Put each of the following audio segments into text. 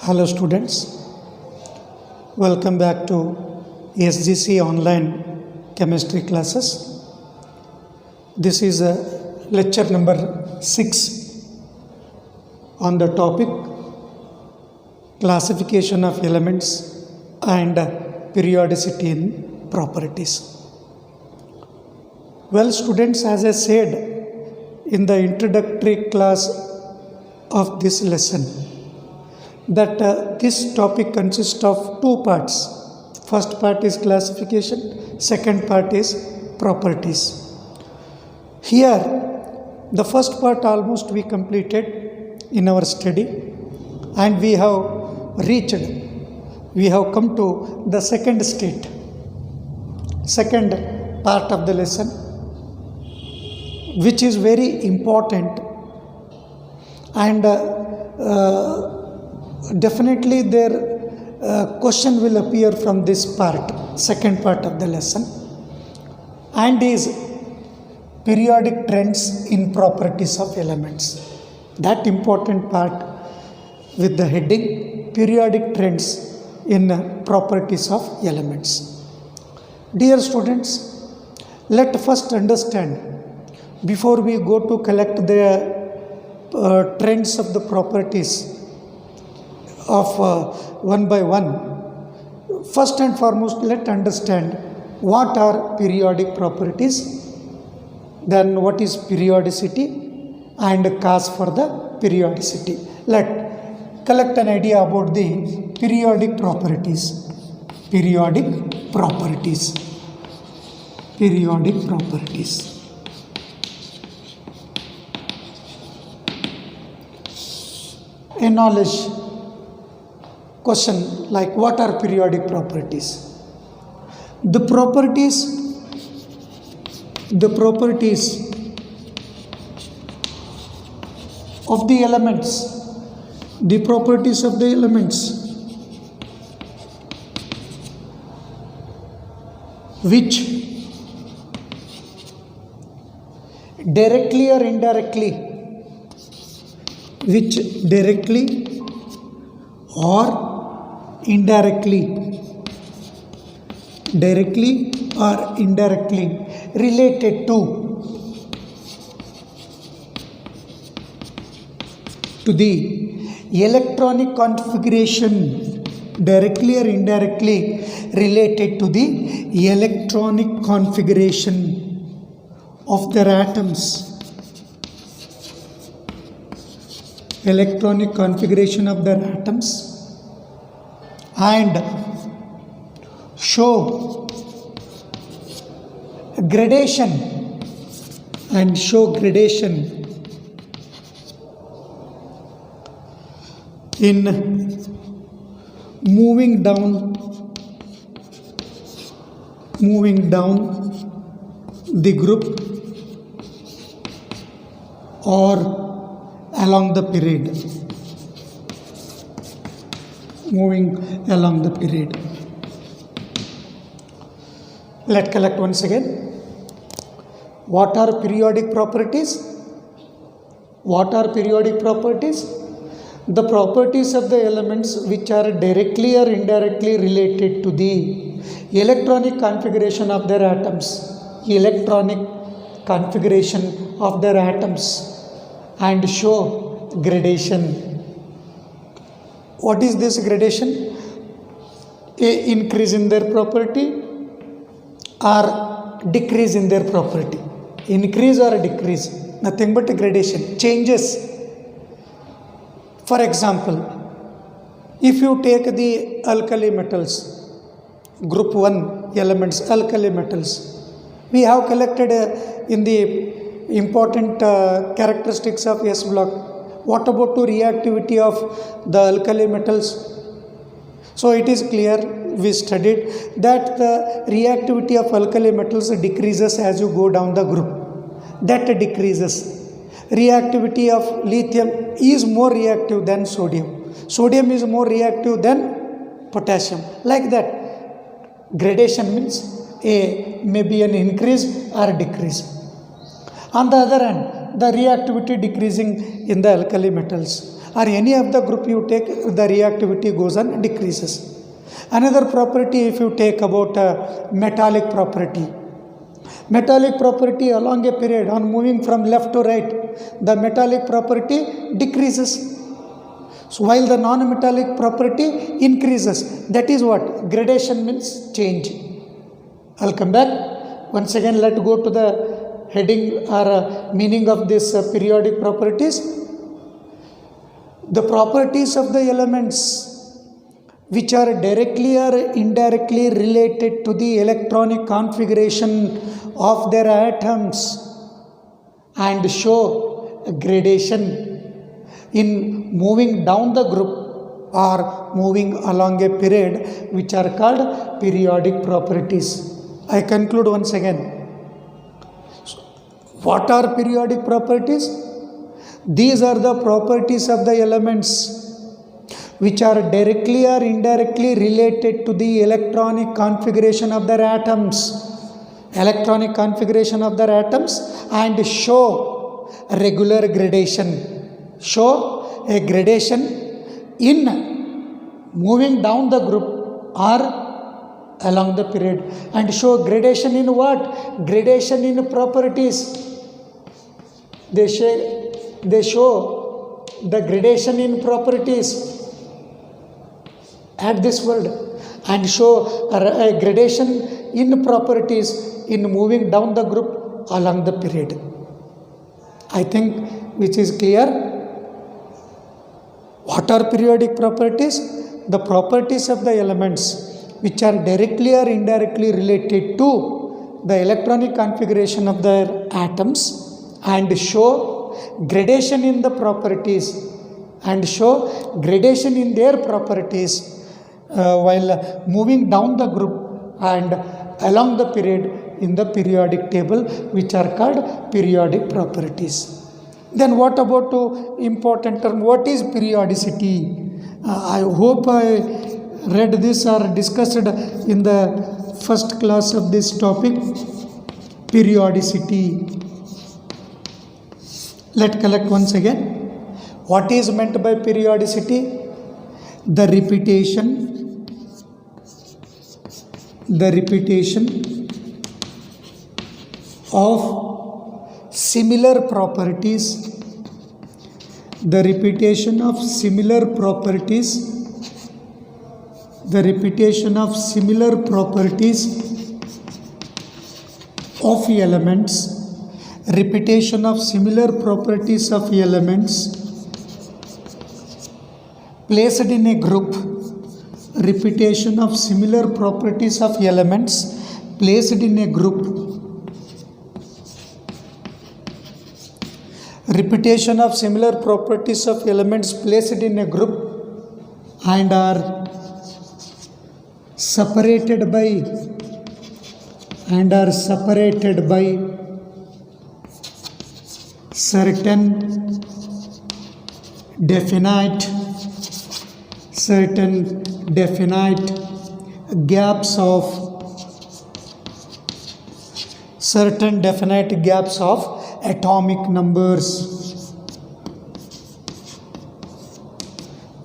Hello students, welcome back to SGC online chemistry classes. This is lecture number 6 on the topic classification of elements and periodicity in properties. Well students, as I said in the introductory class of this lesson, that this topic consists of two parts. First part is classification, second part is properties. Here, the first part almost we completed in our study, and we have come to the second state, second part of the lesson, which is very important, and definitely their question will appear from this part, second part of the lesson, and is periodic trends in properties of elements. That important part with the heading periodic trends in properties of elements. Dear students, let first understand, before we go to collect the trends of the properties of one by one, first and foremost let understand what are periodic properties, then what is periodicity and cause for the periodicity. Let collect an idea about the periodic properties. Periodic properties. A knowledge question like, what are periodic properties? The properties of the elements, which directly or indirectly related to the electronic configuration, directly or indirectly related to the electronic configuration of their atoms. Electronic configuration of their atoms, and show gradation in moving down the group or along the period. Moving along the period. Let's collect once again. What are periodic properties? The properties of the elements which are directly or indirectly related to the electronic configuration of their atoms. And show gradation. What is this gradation? A increase in their property or decrease in their property. Increase or decrease, nothing but a gradation, changes. For example, if you take the alkali metals, group 1 elements, alkali metals, we have collected in the important characteristics of S block. What about the reactivity of the alkali metals? So it is clear, we studied that the reactivity of alkali metals decreases as you go down the group. That decreases. Reactivity of lithium is more reactive than sodium. Sodium is more reactive than potassium. Like that. Gradation means maybe an increase or decrease. On the other hand, the reactivity decreasing in the alkali metals. or any of the group you take, the reactivity goes on decreases. Another property, if you take about metallic property. Metallic property along a period on moving from left to right, the metallic property decreases. So while the non-metallic property increases. That is what? Gradation means change. I'll come back. Once again, let's go to the heading or meaning of this periodic properties. The properties of the elements which are directly or indirectly related to the electronic configuration of their atoms and show a gradation in moving down the group or moving along a period, which are called periodic properties. I conclude once again. What are periodic properties? These are the properties of the elements which are directly or indirectly related to the electronic configuration of their atoms. Electronic configuration of their atoms and show a regular gradation. Show a gradation in moving down the group or along the period, and show gradation in what? Gradation in properties. They show the gradation in properties. Add this word, and show a gradation in properties in moving down the group along the period. I think which is clear. What are periodic properties? The properties of the elements which are directly or indirectly related to the electronic configuration of their atoms and show gradation in the properties and show gradation in their properties while moving down the group and along the period in the periodic table, which are called periodic properties. Then what about the important term? What is periodicity? I hope I read this or discussed in the first class of this topic, periodicity. Let's collect once again. What is meant by periodicity? The repetition of similar properties, the repetition of similar properties of elements, repetition of similar properties of elements placed in a group, repetition of similar properties of elements placed in a group, repetition of similar properties of elements placed in a group and are separated by certain definite gaps of atomic numbers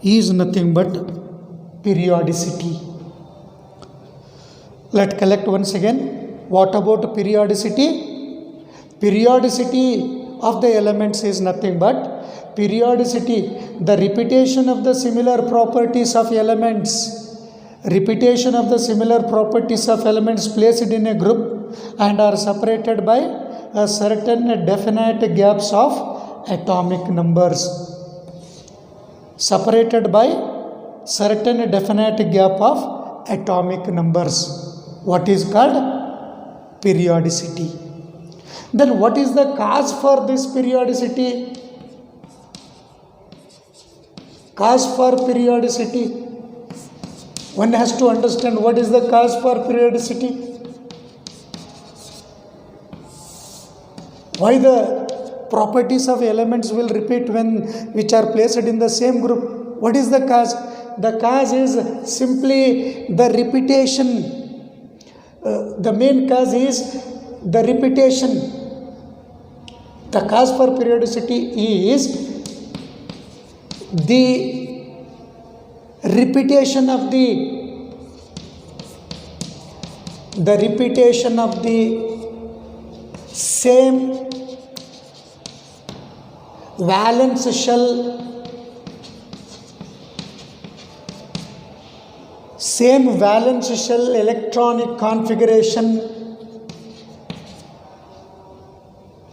is nothing but periodicity. Let's collect once again. What about periodicity? Periodicity of the elements is nothing but periodicity, the repetition of the similar properties of elements, repetition of the similar properties of elements placed in a group and are separated by a certain definite gaps of atomic numbers, separated by certain definite gap of atomic numbers. What is called periodicity. Then what is the cause for this periodicity? Cause for periodicity. One has to understand what is the cause for periodicity. Why the properties of elements will repeat which are placed in the same group? What is the cause? The cause is simply the repetition. The main cause is the repetition. The cause for periodicity is the repetition of the same valence shell electronic configuration.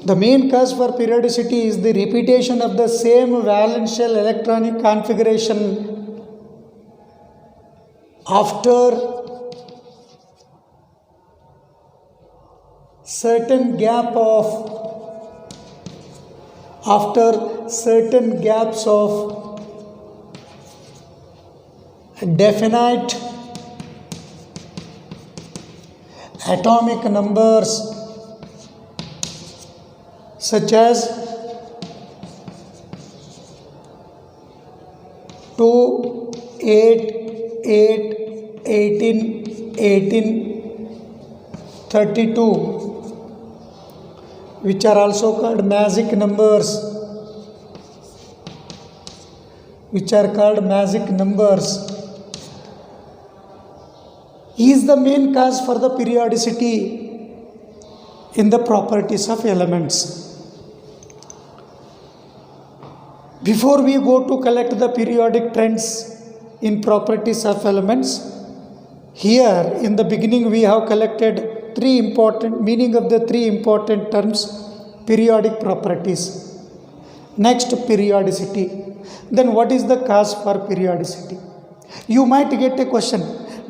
The main cause for periodicity is the repetition of the same valence shell electronic configuration after certain gaps of definite atomic numbers such as 2, 8, 8, 18, 18, 32, which are also called magic numbers, is the main cause for the periodicity in the properties of elements. Before we go to collect the periodic trends in properties of elements, here in the beginning we have collected three important terms: periodic properties, next periodicity, then what is the cause for periodicity. You might get a question: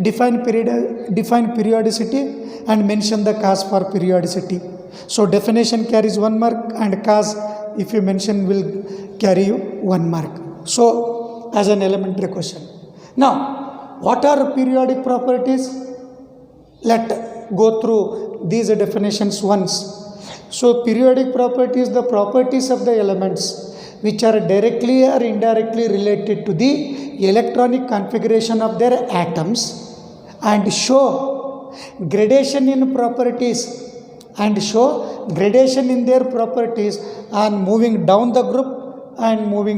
define periodicity and mention the cause for periodicity. So definition carries 1 mark and cause, if you mention, will carry you 1 mark. So as an elementary question. Now, what are periodic properties? Let's go through these definitions once. So periodic properties, the properties of the elements which are directly or indirectly related to the electronic configuration of their atoms and show gradation in their properties on moving down the group and moving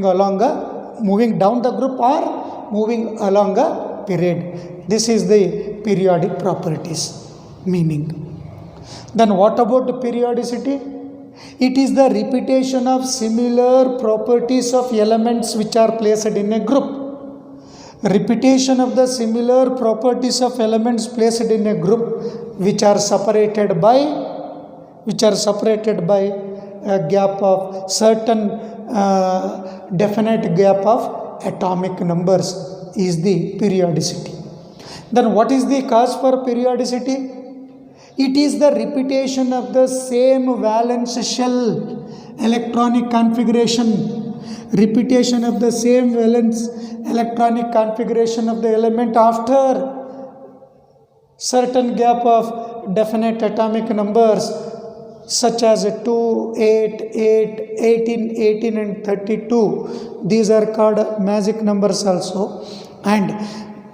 down the group or moving along a period. This is the periodic properties meaning. Then what about the periodicity? It is the repetition of similar properties of elements which are placed in a group. Repetition of the similar properties of elements placed in a group which are separated by a gap of certain definite gap of atomic numbers is the periodicity. Then what is the cause for periodicity? It is the repetition of the same valence shell electronic configuration. Repetition of the same valence electronic configuration of the element after certain gap of definite atomic numbers such as 2, 8, 8, 18, 18 and 32. These are called magic numbers also. And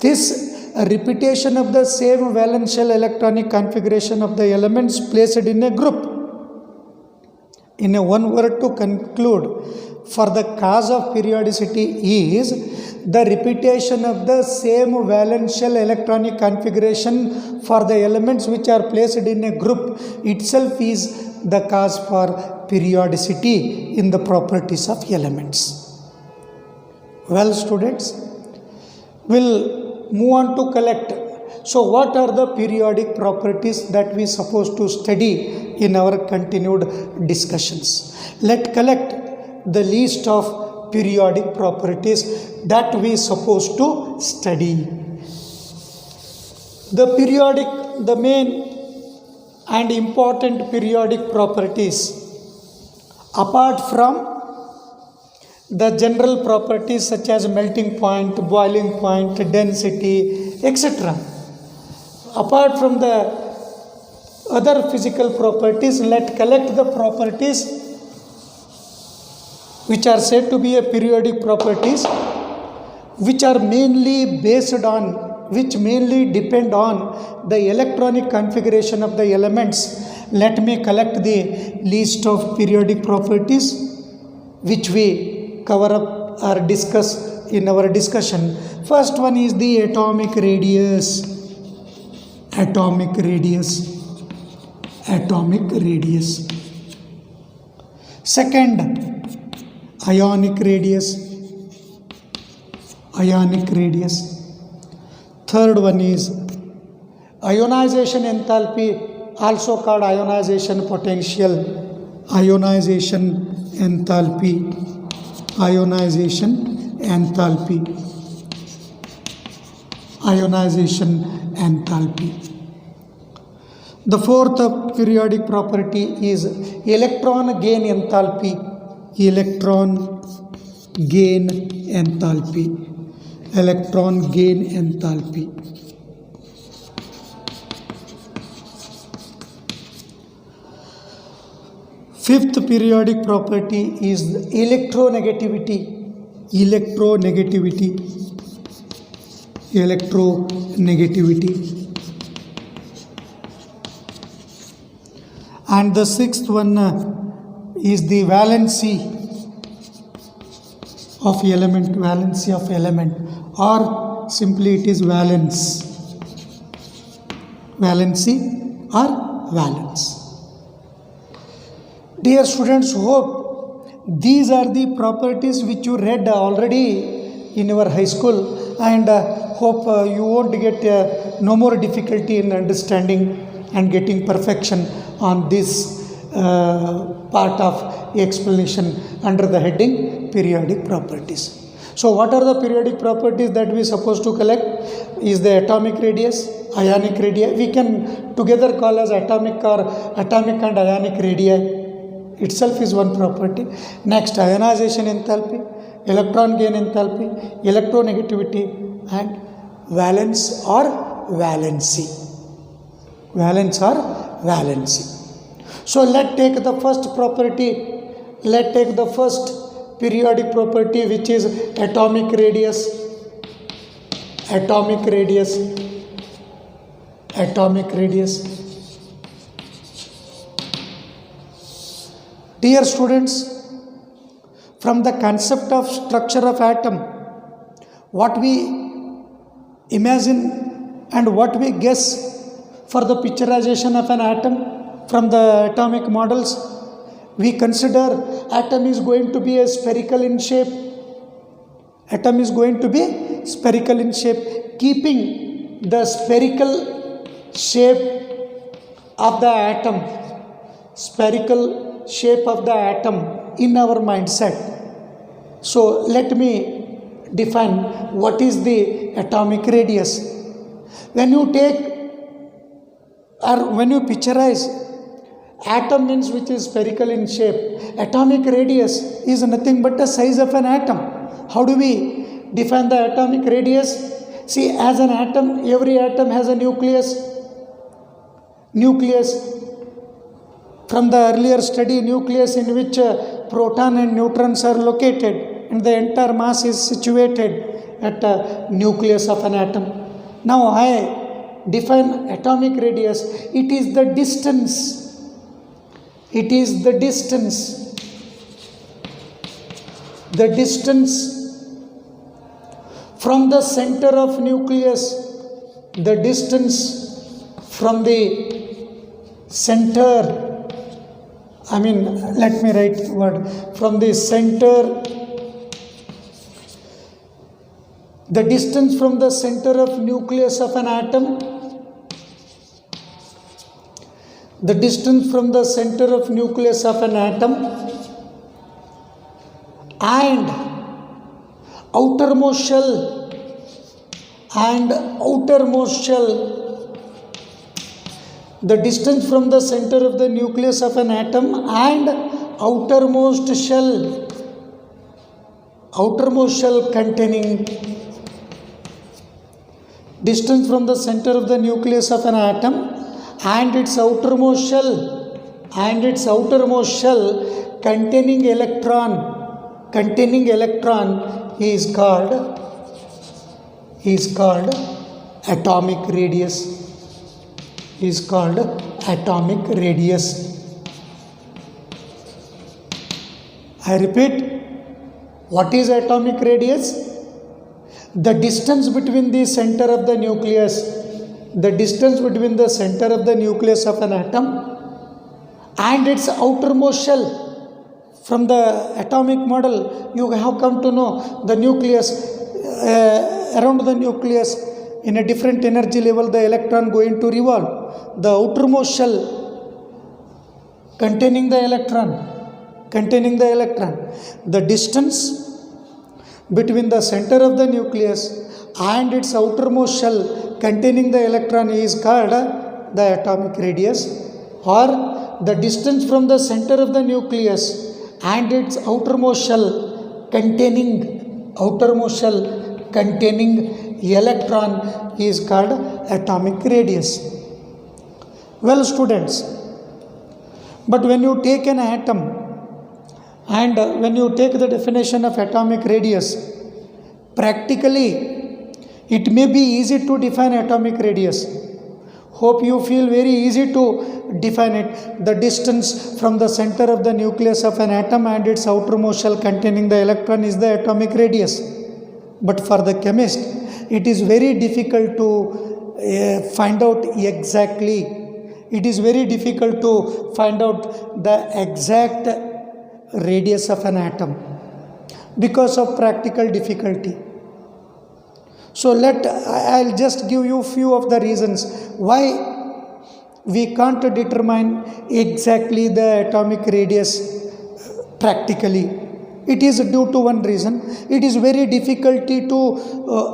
this repetition of the same valence shell electronic configuration of the elements placed in a group. In a one word to conclude, for the cause of periodicity is the repetition of the same valence shell electronic configuration for the elements which are placed in a group itself is the cause for periodicity in the properties of elements. Well, students, we'll move on to collect. So what are the periodic properties that we supposed to study in our continued discussions? Let's collect the list of periodic properties that we supposed to study. The main and important periodic properties, apart from the general properties such as melting point, boiling point, density, etc. Apart from the other physical properties, let's collect the properties which are said to be a periodic properties, which mainly depend on the electronic configuration of the elements. Let me collect the list of periodic properties which we cover up or discuss in our discussion. First one is the atomic radius. Atomic radius. Atomic radius. Second, ionic radius. Ionic radius. Third one is ionization enthalpy, also called ionization potential. Ionization enthalpy. Ionization enthalpy. Ionization enthalpy. The fourth periodic property is electron gain enthalpy. Electron gain enthalpy. Electron gain enthalpy. Fifth periodic property is electronegativity. Electronegativity. Electronegativity. And the sixth one is the valency of element. Valency of element, or simply it is valence. Valency or valence. Dear students, hope these are the properties which you read already in your high school, and hope you won't get no more difficulty in understanding and getting perfection on this part of explanation under the heading periodic properties. So what are the periodic properties that we are supposed to collect? Is the atomic radius, ionic radii. We can together call as atomic or atomic and ionic radii. Itself is one property. Next, ionization enthalpy, electron gain enthalpy, electronegativity, and valence or valency. Valence or valency. So let's take the first property. Let's take the first periodic property, which is atomic radius. Atomic radius. Atomic radius. Dear students, from the concept of structure of atom, what we imagine and what we guess for the picturization of an atom from the atomic models, we consider atom is going to be a spherical in shape. Atom is going to be spherical in shape, keeping the spherical shape of the atom, spherical shape of the atom in our mindset. So let me define what is the atomic radius. When you take or when you picturize atom, means which is spherical in shape, atomic radius is nothing but the size of an atom. How do we define the atomic radius? See, as an atom, every atom has a nucleus. From the earlier study, nucleus in which proton and neutrons are located, and the entire mass is situated at the nucleus of an atom. Now I define atomic radius. It is the distance. It is the distance. The distance from the center of nucleus. The distance from the center. Let me write word. From the center, the distance from the center of nucleus of an atom, the distance from the center of nucleus of an atom and outermost shell, the distance from the center of the nucleus of an atom and outermost shell containing, distance from the center of the nucleus of an atom and its outermost shell containing electron is called atomic radius. Is called atomic radius. I repeat, What is atomic radius? The distance between the center of the nucleus, the distance between the center of the nucleus of an atom and its outermost shell. From the atomic model, you have come to know the nucleus, around the nucleus in a different energy level, the electron going to revolve. The outermost shell containing the electron, the distance between the center of the nucleus and its outermost shell containing the electron is called the atomic radius, or the distance from the center of the nucleus and its outermost shell containing electron is called atomic radius. Well, students, but when you take an atom and when you take the definition of atomic radius, practically it may be easy to define atomic radius. Hope you feel very easy to define it. The distance from the center of the nucleus of an atom and its outermost shell containing the electron is the atomic radius. But for the chemist, it is very difficult to find out exactly. It is very difficult to find out the exact radius of an atom because of practical difficulty. So I'll just give you few of the reasons why we can't determine exactly the atomic radius practically. It is due to one reason. It is very difficult to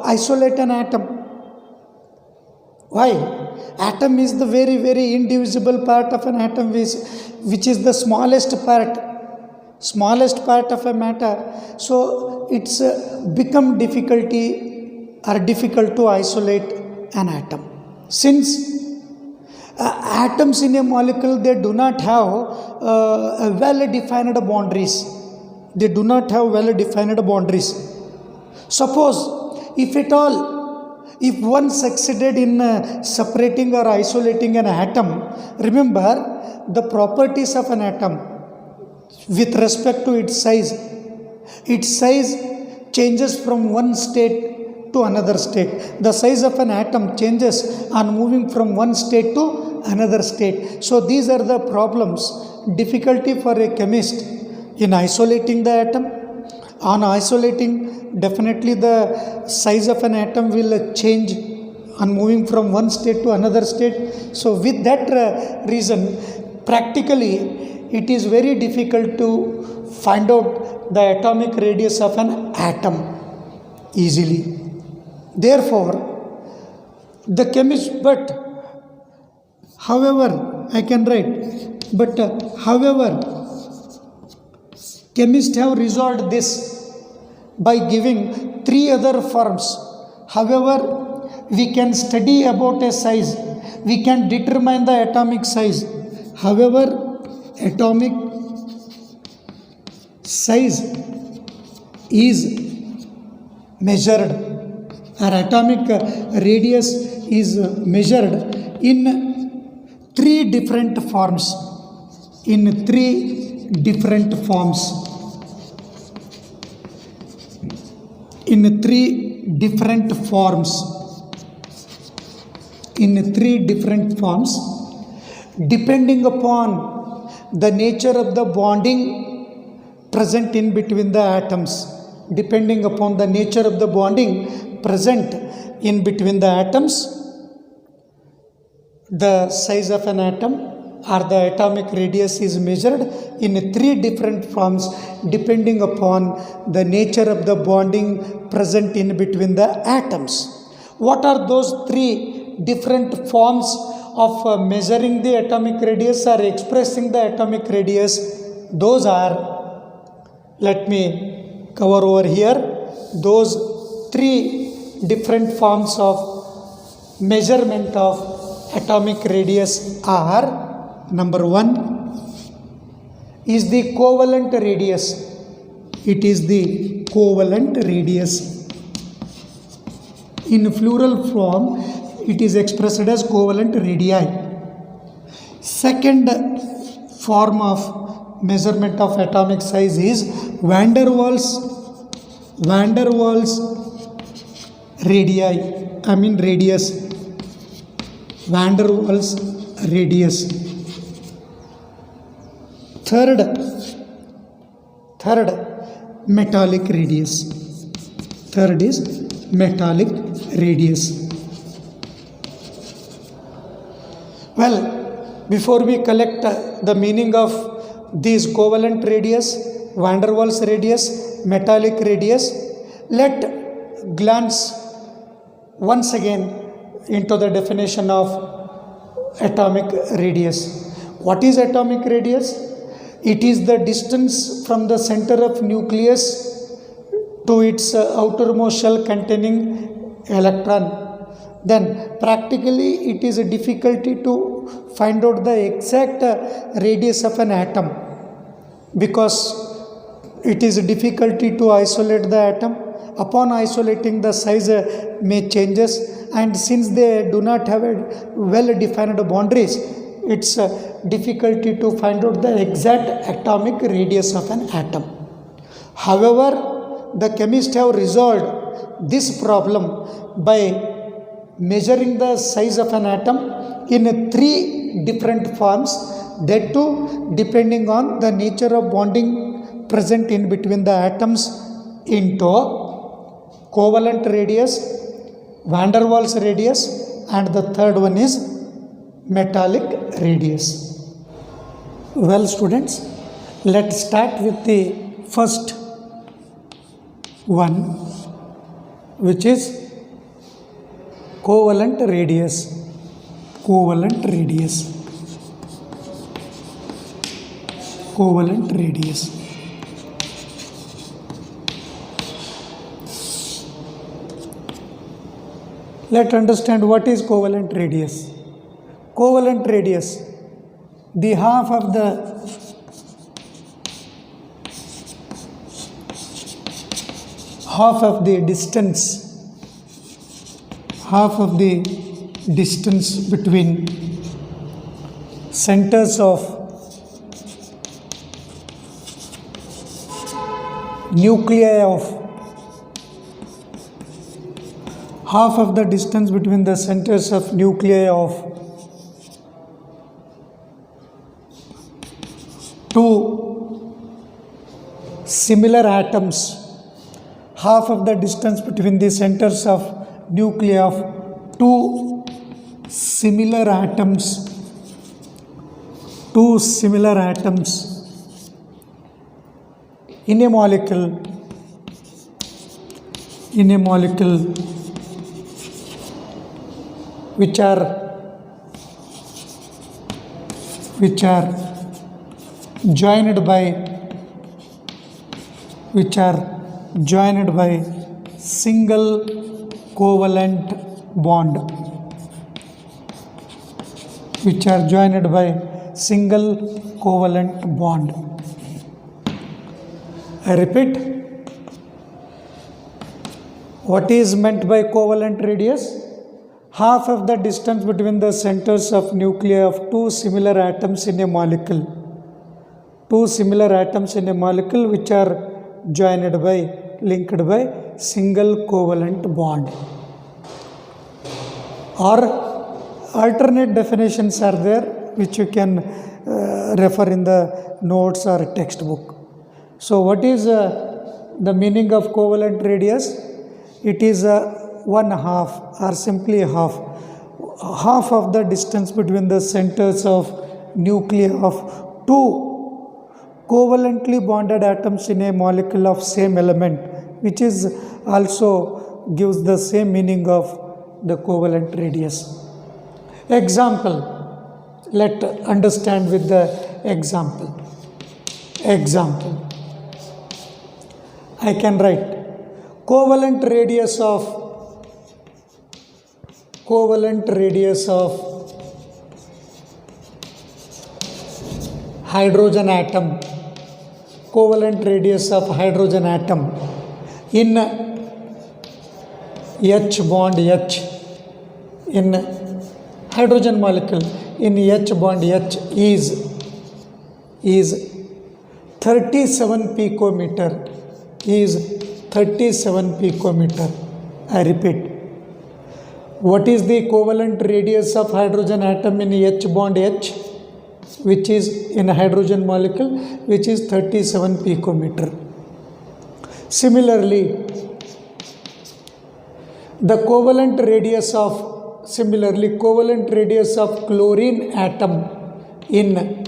isolate an atom. Why? Atom is the very, very indivisible part of an atom, which is the smallest part of a matter. So it's become difficult to isolate an atom. Since atoms in a molecule, they do not have well-defined boundaries. Suppose, if one succeeded in separating or isolating an atom, remember the properties of an atom with respect to its size. Its size changes from one state to another state. The size of an atom changes on moving from one state to another state. So these are the problems, difficulty for a chemist in isolating the atom. On isolating, definitely the size of an atom will change on moving from one state to another state. So with that reason, practically it is very difficult to find out the atomic radius of an atom easily. Therefore, the chemist, chemists have resolved this by giving three other forms. However, we can study about a size. We can determine the atomic size. However, atomic size is measured, or atomic radius is measured in three different forms. In three different forms, depending upon the nature of the bonding present in between the atoms. Depending upon the nature of the bonding present in between the atoms, the size of an atom or the atomic radius is measured in three different forms depending upon the nature of the bonding present in between the atoms. What are those three different forms of measuring the atomic radius or expressing the atomic radius? Those are, let me cover over here, those three different forms of measurement of atomic radius are: number one is the covalent radius. It is the covalent radius. In plural form, it is expressed as covalent radii. Second form of measurement of atomic size is van der Waals van der Waals radii, radius, van der Waals radius. Third, metallic radius. Third is metallic radius. Well, before we collect the meaning of these covalent radius, van der Waals radius, metallic radius, let glance once again into the definition of atomic radius. What is atomic radius? It is the distance from the center of nucleus to its outermost shell containing electron. Then practically it is a difficulty to find out the exact radius of an atom, because it is a difficulty to isolate the atom. Upon isolating, the size may changes, and since they do not have a well defined boundaries, it's a difficulty to find out the exact atomic radius of an atom. However, the chemists have resolved this problem by measuring the size of an atom in 3 different forms, that too depending on the nature of bonding present in between the atoms into covalent radius, van der Waals radius, and the third one is metallic radius. Well students, let's start with the first one, which is covalent radius. Covalent radius. Covalent radius. Let's understand what is covalent radius. Covalent radius, the half of the distance between centers of nuclei of half of the distance between the centers of nuclei of two similar atoms, half of the distance between the centers of nuclei of two similar atoms in a molecule which are joined by single covalent bond, I repeat, what is meant by covalent radius? Half of the distance between the centers of nuclei of two similar atoms in a molecule. Which are linked by single covalent bond. Or alternate definitions are there, which you can refer in the notes or textbook. So what is the meaning of covalent radius? It is 1/2 or simply half of the distance between the centers of nuclei of two covalently bonded atoms in a molecule of same element, which is also gives the same meaning of the covalent radius. Example, let understand with the example. I can write covalent radius of hydrogen atom, covalent radius of hydrogen atom in H bond H, in hydrogen molecule in H bond H is 37 picometer, is 37 picometer. I repeat, what is the covalent radius of hydrogen atom in H bond H, which is in a hydrogen molecule, which is 37 picometer. Similarly, the covalent radius of chlorine atom in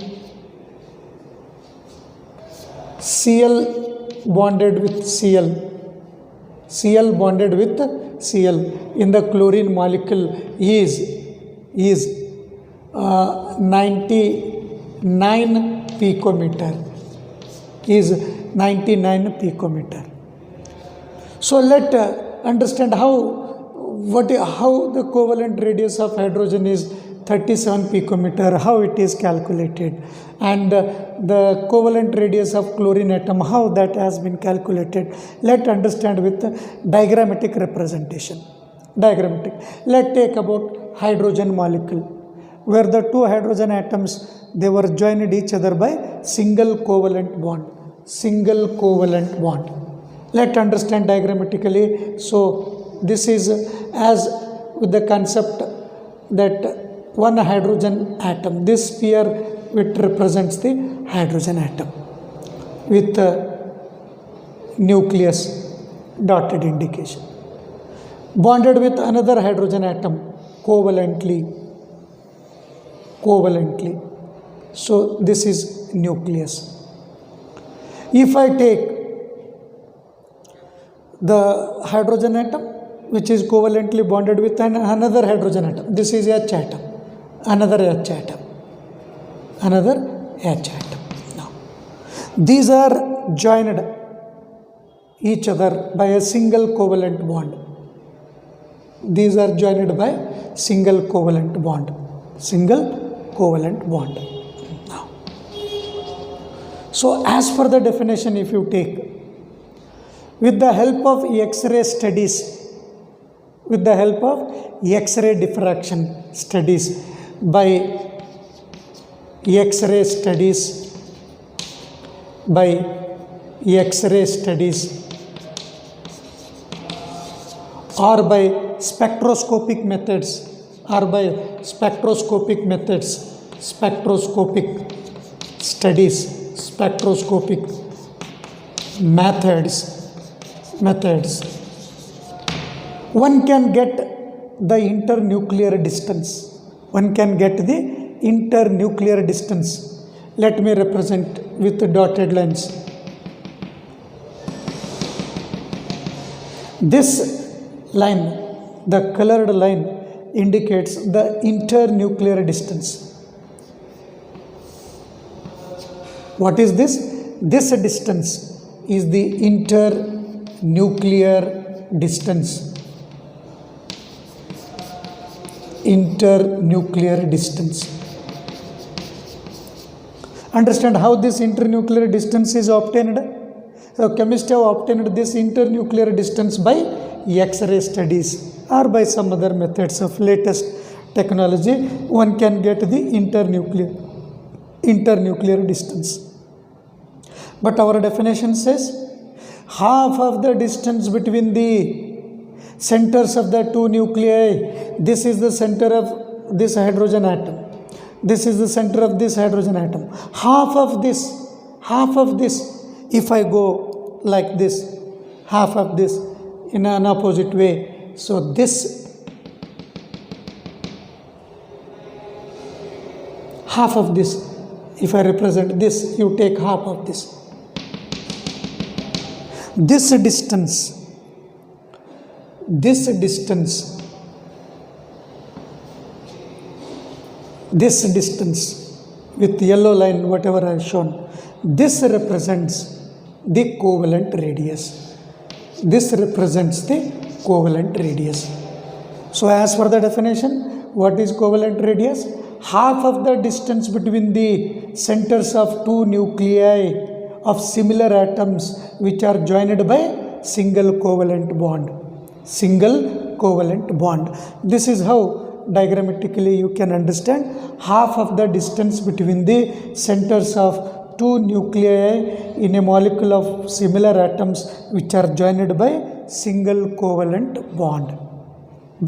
Cl bonded with Cl bonded with Cl in the chlorine molecule is 99 picometer. So let understand how the covalent radius of hydrogen is 37 picometer, how it is calculated, and the covalent radius of chlorine atom, how that has been calculated. Let understand with diagrammatic representation. Let take about hydrogen molecule, where the two hydrogen atoms, they were joined each other by single covalent bond. Let understand diagrammatically. So this is as with the concept that one hydrogen atom, this sphere which represents the hydrogen atom with nucleus dotted indication, bonded with another hydrogen atom covalently. So this is nucleus. If I take the hydrogen atom which is covalently bonded with another hydrogen atom, this is H atom, another H atom. Now, these are joined each other by a single covalent bond. Now, so as per the definition, if you take, with the help of X-ray diffraction studies, by X-ray studies or by spectroscopic methods, one can get the internuclear distance. Let me represent with the dotted lines. This line, the colored line, indicates the internuclear distance. What is this? This distance is the internuclear distance. Understand how this internuclear distance is obtained? So chemists have obtained this internuclear distance by X-ray studies or by some other methods of latest technology. One can get the internuclear distance. But our definition says half of the distance between the centers of the two nuclei. This is the center of this hydrogen atom. This is the center of this hydrogen atom. Half of this, if I go like this, half of this in an opposite way. So this half of this, if I represent this, you take half of this. This distance with yellow line, whatever I have shown, this represents the covalent radius. So as per the definition, what is covalent radius? Half of the distance between the centers of two nuclei of similar atoms which are joined by single covalent bond. This is how diagrammatically you can understand half of the distance between the centers of two nuclei in a molecule of similar atoms which are joined by single covalent bond.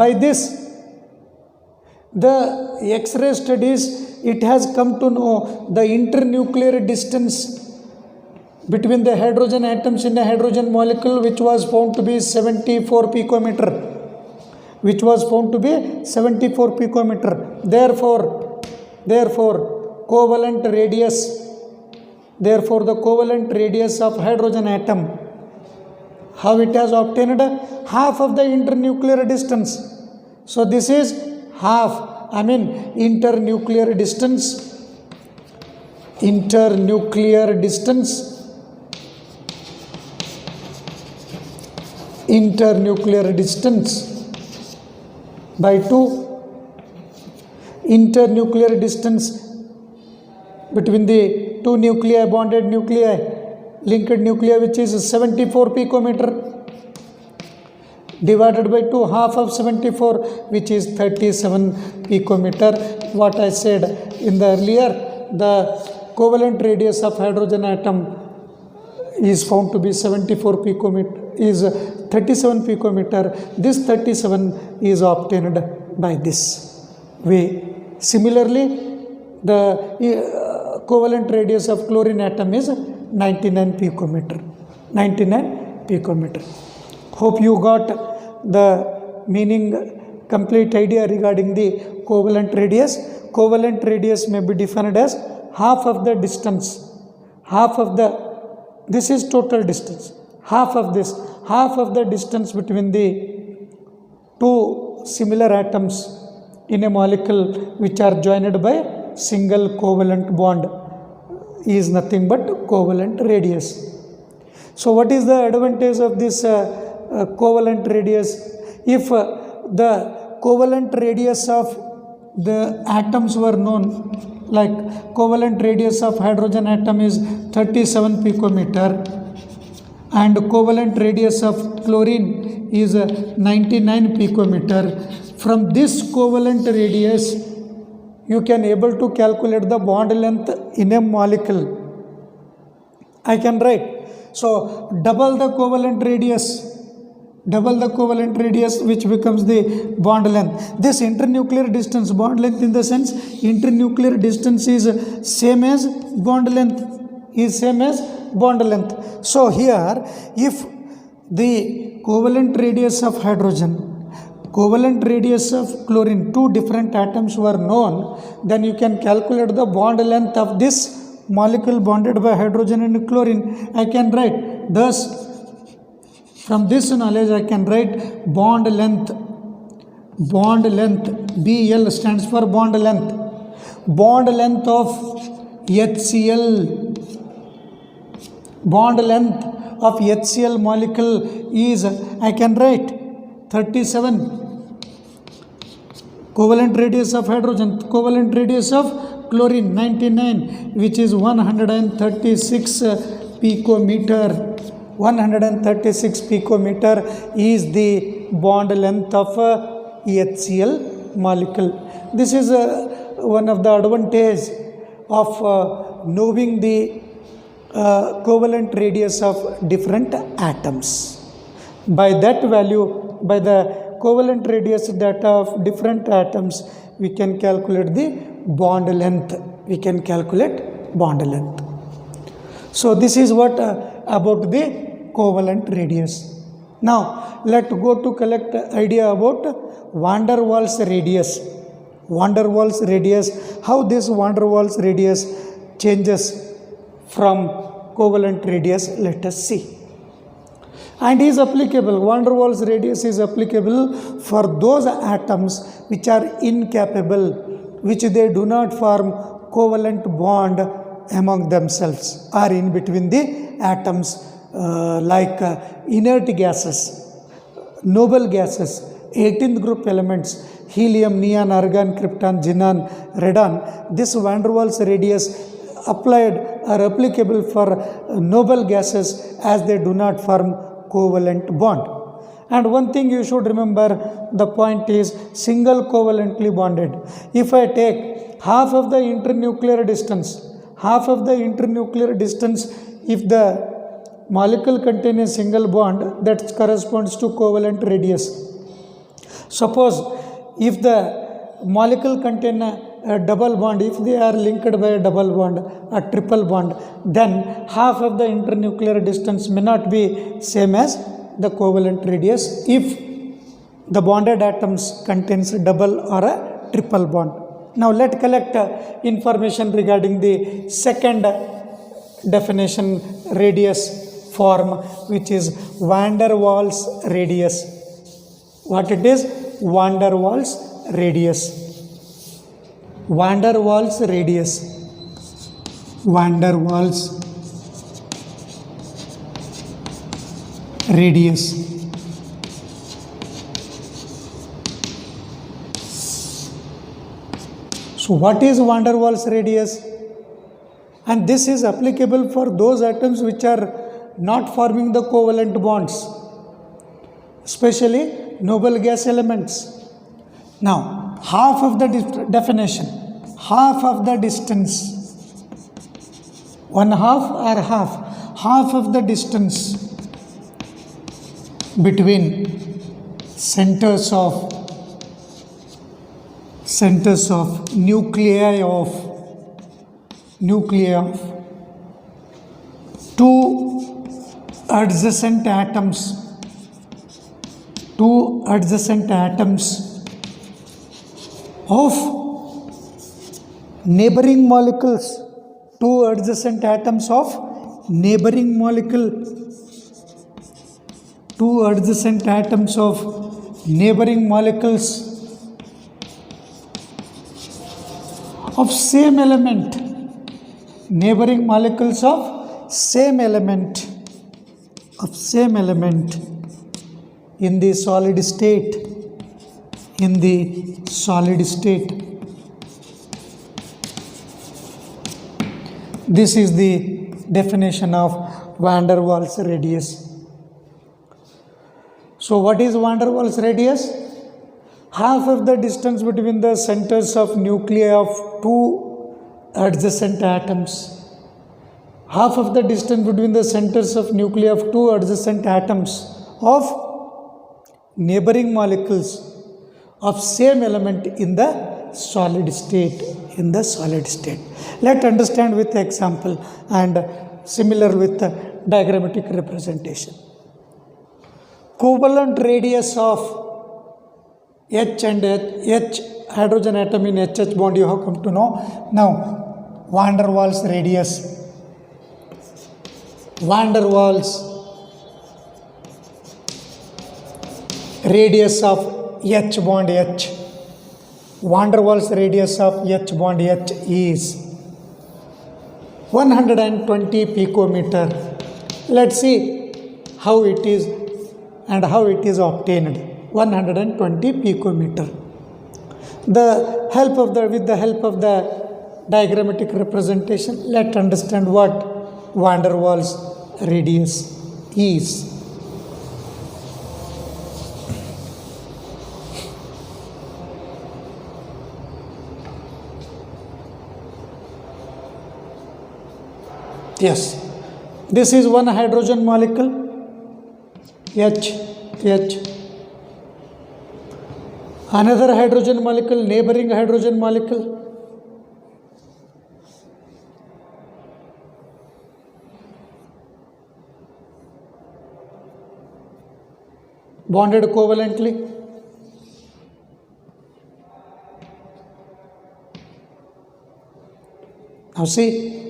By this, the X-ray studies, it has come to know the internuclear distance between the hydrogen atoms in a hydrogen molecule, which was found to be 74 picometer. Therefore, covalent radius, therefore the covalent radius of hydrogen atom, how it has obtained? Half of the internuclear distance. So this is half, internuclear distance by 2. Internuclear distance between the two nuclei, bonded nuclei, linked nuclei, which is 74 picometer, divided by 2, half of 74, which is 37 picometer. What I said in the earlier, the covalent radius of hydrogen atom is found to be 74 picometer, is 37 picometer. This 37 is obtained by this way. Similarly, the covalent radius of chlorine atom is 99 picometer. Hope you got the meaning, complete idea regarding the covalent radius. Covalent radius may be defined as half of the distance, this is total distance, half of the distance between the two similar atoms in a molecule which are joined by single covalent bond is nothing but covalent radius. So what is the advantage of this covalent radius? If the covalent radius of the atoms were known, like covalent radius of hydrogen atom is 37 picometer and covalent radius of chlorine is 99 picometer. From this covalent radius, you can able to calculate the bond length in a molecule. I can write. So double the covalent radius, which becomes the bond length. This internuclear distance, bond length in the sense internuclear distance is same as bond length. So here, if the covalent radius of hydrogen, covalent radius of chlorine, two different atoms were known, then you can calculate the bond length of this molecule bonded by hydrogen and chlorine. I can write, thus from this knowledge I can write bond length, BL stands for bond length of HCl, molecule is, I can write 37. Covalent radius of hydrogen, covalent radius of chlorine 99, which is 136 picometer. 136 picometer is the bond length of HCl molecule. This is one of the advantage of knowing the covalent radius of different atoms. By that value, by the covalent radius data of different atoms, we can calculate the bond length. So this is what about the covalent radius. Now let's go to collect idea about van der Waals radius. How this van der Waals radius changes from covalent radius, let us see. And is applicable, van der Waals radius is applicable for those atoms which are incapable, which they do not form covalent bond among themselves or in between the atoms, like inert gases, noble gases, 18th group elements, helium, neon, argon, krypton, xenon, radon. This van der Waals radius applied or applicable for noble gases as they do not form covalent bond. And one thing you should remember, the point is single covalently bonded. If I take half of the internuclear distance, half of the internuclear distance if the molecule contains a single bond that corresponds to covalent radius. Suppose if the molecule contain a double bond, if they are linked by a double bond, a triple bond, then half of the internuclear distance may not be same as the covalent radius if the bonded atoms contains a double or a triple bond. Now let's collect information regarding the second definition radius form, which is van der Waals radius. What it is? Van der Waals radius. Van der Waals radius. Van der Waals radius. So what is van der Waals radius? And this is applicable for those atoms which are not forming the covalent bonds, especially noble gas elements. Now, half of the definition, half of the distance, one half or half of the distance between centers of nuclei of two adjacent atoms of neighboring molecules, two adjacent atoms of neighboring molecule, two adjacent atoms of neighboring molecules of same element, neighboring molecules of same element in the solid state, This is the definition of van der Waals radius. So what is van der Waals radius? Half of the distance between the centers of nuclei of two adjacent atoms. Half of the distance between the centers of nuclei of two adjacent atoms of neighboring molecules of same element in the solid state. Let's understand with example and similar with diagrammatic representation. Covalent radius of H and H hydrogen atom in HH bond you have come to know. Now van der Waals radius. Van der Waals radius of H bond H. Van der Waals radius of H bond H is 120 picometer. Let's see how it is and how it is obtained. 120 picometer. With the help of the diagrammatic representation, let's understand what van der Waals radius is. Yes, this is one hydrogen molecule H. Another hydrogen molecule, neighboring hydrogen molecule. Bonded covalently. Now see,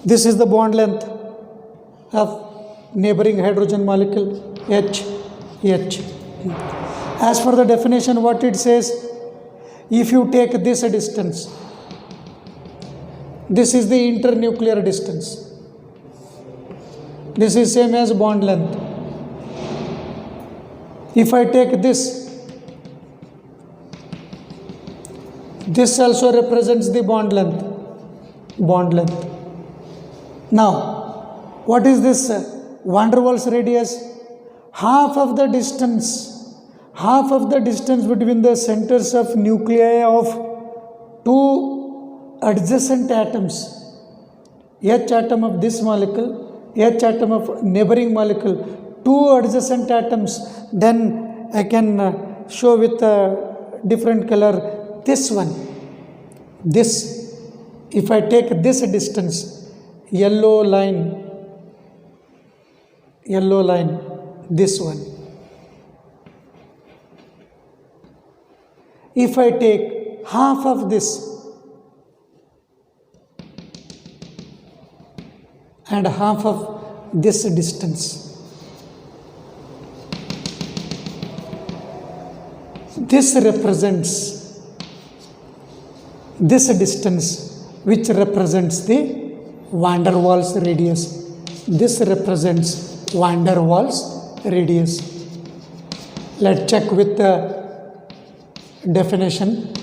this is the bond length of neighboring hydrogen molecule H. As for the definition, what it says, if you take this distance, this is the internuclear distance. This is same as bond length. If I take this also represents the bond length. Now, what is this van der Waals radius? Half of the distance between the centers of nuclei of two adjacent atoms H atom of this molecule, H atom of neighboring molecule, two adjacent atoms, then I can show with a different color this one. This, if I take this distance, yellow line, this one. If I take half of this and half of this distance, this represents this distance, which represents the van der Waals radius. This represents van der Waals radius. Let's check with the definition.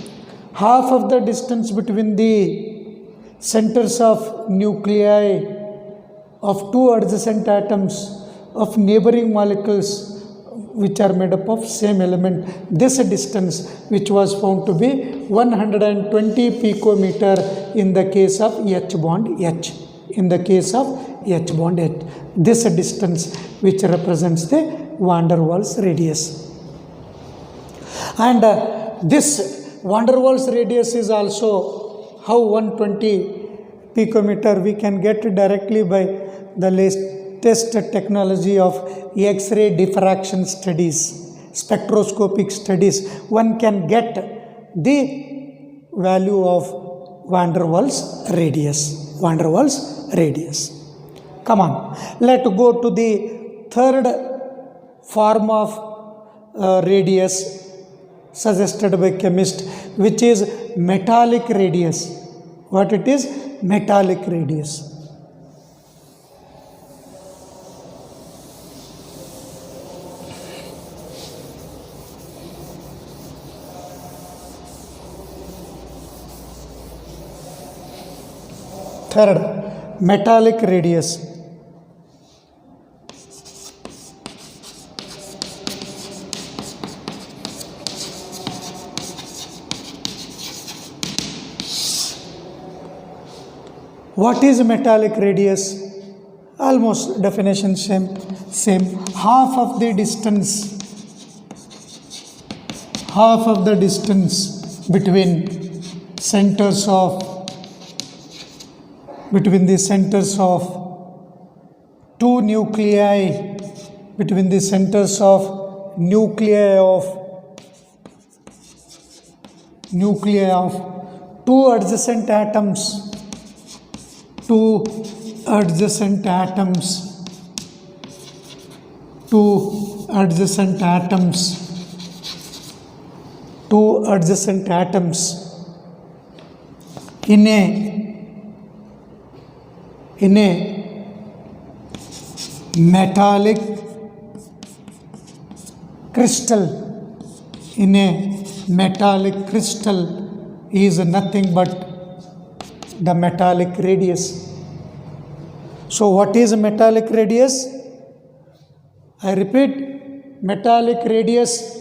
Half of the distance between the centers of nuclei of two adjacent atoms of neighboring molecules which are made up of same element. This distance, which was found to be 120 picometer in the case of H bond H. In the case of H bond H, this distance which represents the van der Waals radius. And this van der Waals radius is also how 120 picometer we can get directly by the latest technology of X-ray diffraction studies, spectroscopic studies. One can get the value of van der Waals radius. Van der Waals radius. Come on, let's go to the third form of radius suggested by chemist, which is metallic radius. What it is? Metallic radius. Third, metallic radius. What is metallic radius? Almost definition same. Half of the distance between the centers of two nuclei, between the centers of nuclei of two adjacent atoms in a metallic crystal. In a metallic crystal is nothing but the metallic radius. So what is metallic radius? I repeat, metallic radius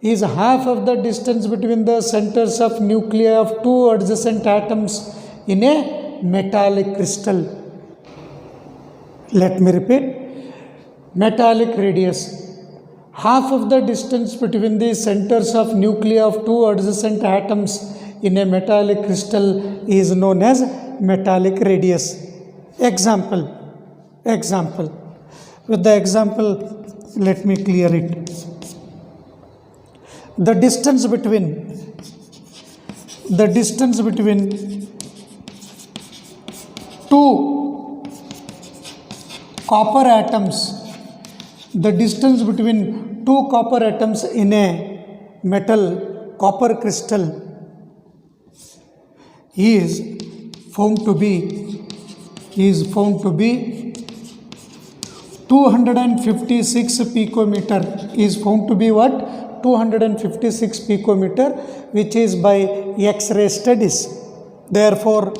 is half of the distance between the centers of nuclei of two adjacent atoms in a metallic crystal. Let me repeat, metallic radius, half of the distance between the centers of nuclei of two adjacent atoms in a metallic crystal is known as metallic radius. Example. With the example, let me clear it. The distance between two copper atoms, in a metal copper crystal is found to be 256 picometer. Is found to be what? 256 picometer, which is by X-ray studies. Therefore,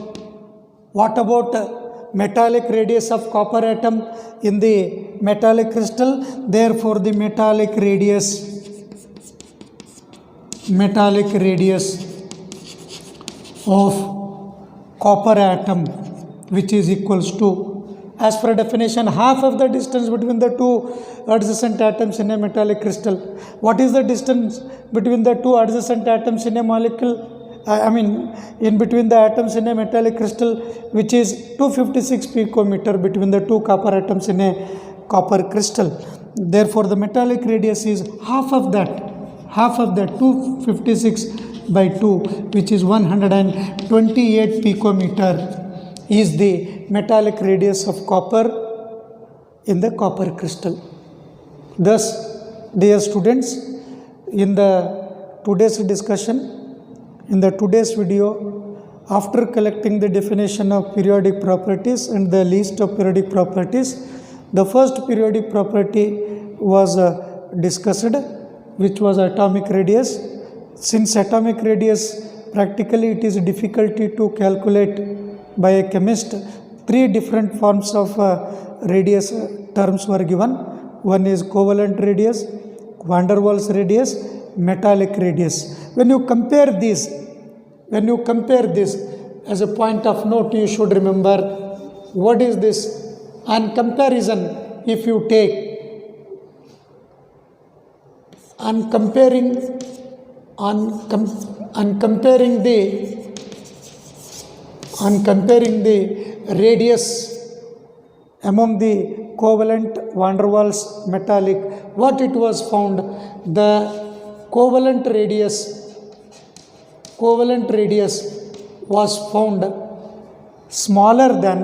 what about metallic radius of copper atom in the metallic crystal? Therefore, the metallic radius of copper atom, which is equals to, as per definition, half of the distance between the two adjacent atoms in a metallic crystal. What is the distance between the two adjacent atoms in a molecule? In between the atoms in a metallic crystal, which is 256 picometer between the two copper atoms in a copper crystal. Therefore, the metallic radius is half of that 256 by 2, which is 128 picometer, is the metallic radius of copper in the copper crystal. Thus, dear students, in the today's discussion, in the today's video, after collecting the definition of periodic properties and the list of periodic properties, the first periodic property was discussed, which was atomic radius. Since atomic radius, practically it is difficulty to calculate by a chemist, three different forms of radius terms were given. One is covalent radius, van der Waals radius, metallic radius. When you compare this, as a point of note, you should remember what is this. On comparison, if you take on comparing the radius among the covalent, van der Waals, metallic, what it was found, the covalent radius was found smaller than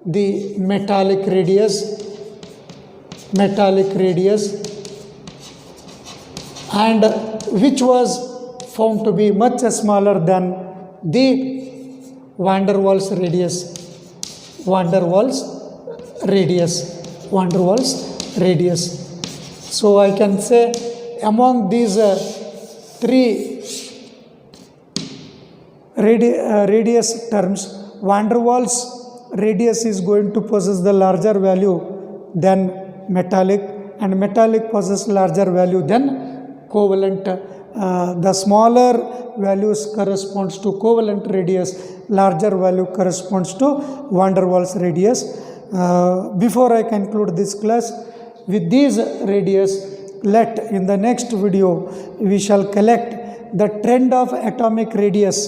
the metallic radius, and which was found to be much smaller than the van der Waals radius. So I can say among these three radius terms, van der Waals radius is going to possess the larger value than metallic, and metallic possesses larger value than covalent. The smaller values corresponds to covalent radius, larger value corresponds to van der Waals radius. Before I conclude this class, with these radius, in the next video we shall collect the trend of atomic radius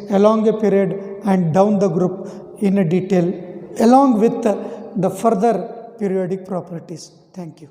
along a period and down the group in a detail, along with the further periodic properties. Thank you.